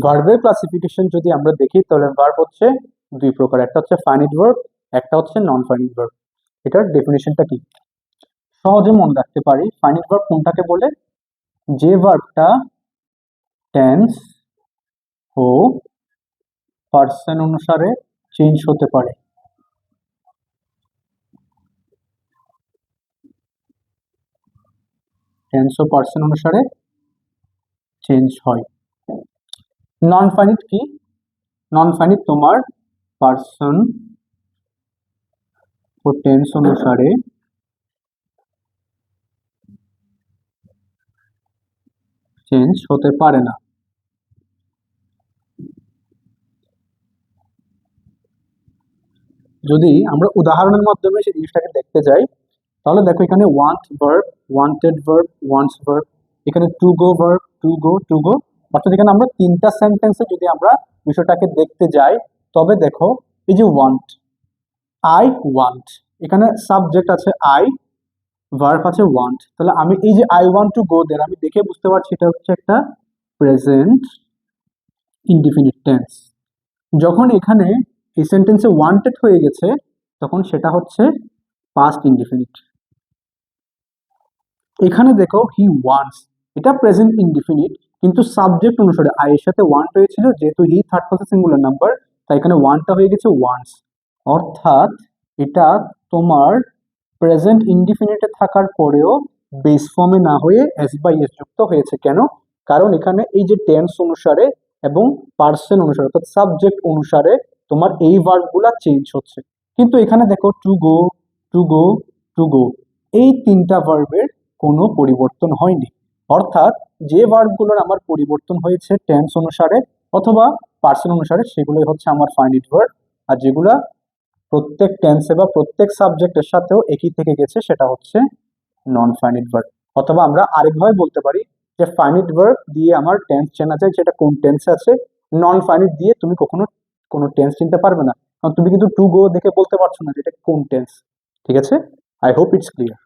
ভার্বের ক্লাসিফিকেশন যদি আমরা দেখি তাহলে ভার্ব হচ্ছে দুই প্রকার, একটা হচ্ছে ফাইনিট ভার্ব, একটা হচ্ছে নন ফাইনিট ভার্ব। এটার ডেফিনেশনটা কি সহজে মনে রাখতে পারি। ফাইনিট ভার্ব কোনটাকে বলে? যে ভার্বটা টেন্স ও পার্সন অনুসারে চেঞ্জ হতে পারে। টেন্স ও পার্সন অনুসারে চেঞ্জ হয়। নন ফাইনিট কি? নন ফাইনিট তোমার পার্সন ও টেন্স অনুসারে চেঞ্জ হতে পারে না। যদি আমরা উদাহরণের মাধ্যমে সেই জিনিসটাকে দেখতে যাই তাহলে দেখো এখানে want verb, wanted verb, wants verb, এখানে to go verb, to go, to go. অর্থাৎ এখানে আমরা তিনটা সেন্টেন্সে যদি আমরা বিষয়টাকে দেখতে যাই তবে দেখো এই যে ওয়ান্ট, আই ওয়ান্ট, এখানে সাবজেক্ট আছে আই, ভার্ব আছে ওয়ান্ট, তাহলে আমি এই যে আই ওয়ান্ট টু গো দেয়ার আমি দেখে বুঝতে পারছি এটা হচ্ছে একটা প্রেজেন্ট ইনডিফিনিট টেন্স। যখন এখানে এই সেন্টেন্সে ওয়ান্টেড হয়ে গেছে তখন সেটা হচ্ছে পাস্ট ইনডিফিনিট। এখানে দেখো হি ওয়ান্টস, এটা প্রেজেন্ট ইনডিফিনিট, কিন্তু সাবজেক্ট অনুসারে আই এর সাথে ওয়ান্ট হয়েছিল, যেহেতু he third person singular number তাই এখানে ওয়ান্টটা হয়ে গেছে ওয়ান্টস। অর্থাৎ এটা তোমার প্রেজেন্ট ইনডিফিনিটে থাকার পরেও বেস ফর্মে না হয়ে এস বাই এস যুক্ত হয়েছে। কেন? কারণ এখানে এই যে টেন্স অনুসারে এবং পার্সন অনুসারে অর্থাৎ সাবজেক্ট অনুসারে তোমার এই ভার্বগুলা চেঞ্জ হচ্ছে। কিন্তু এখানে দেখো two go, to go, to গো, এই তিনটা ভার্বের কোনো পরিবর্তন হয়নি। অর্থাৎ যে ভার্বগুলোর আমার পরিবর্তন হয়েছে টেন্স অনুসারে অথবা পার্সন অনুসারে সেগুলোই হচ্ছে আমার ফাইনিট ভার্ব, আর যেগুলা প্রত্যেক টেন্সে বা প্রত্যেক সাবজেক্টের সাথেও একই থেকে গেছে সেটা হচ্ছে নন ফাইনিট ভার্ব। অথবা আমরা আরেকভাবে বলতে পারি যে ফাইনিট ভার্ব দিয়ে আমার টেন্স চেনা যায় যেটা কোন টেন্সে আছে, নন ফাইনিট দিয়ে তুমি কখনো কোনো টেন্স চিনতে পারবে না, কারণ তুমি কিন্তু টু গো দেখে বলতে পারছো না যে এটা কোন টেন্স। ঠিক আছে? I hope it's clear.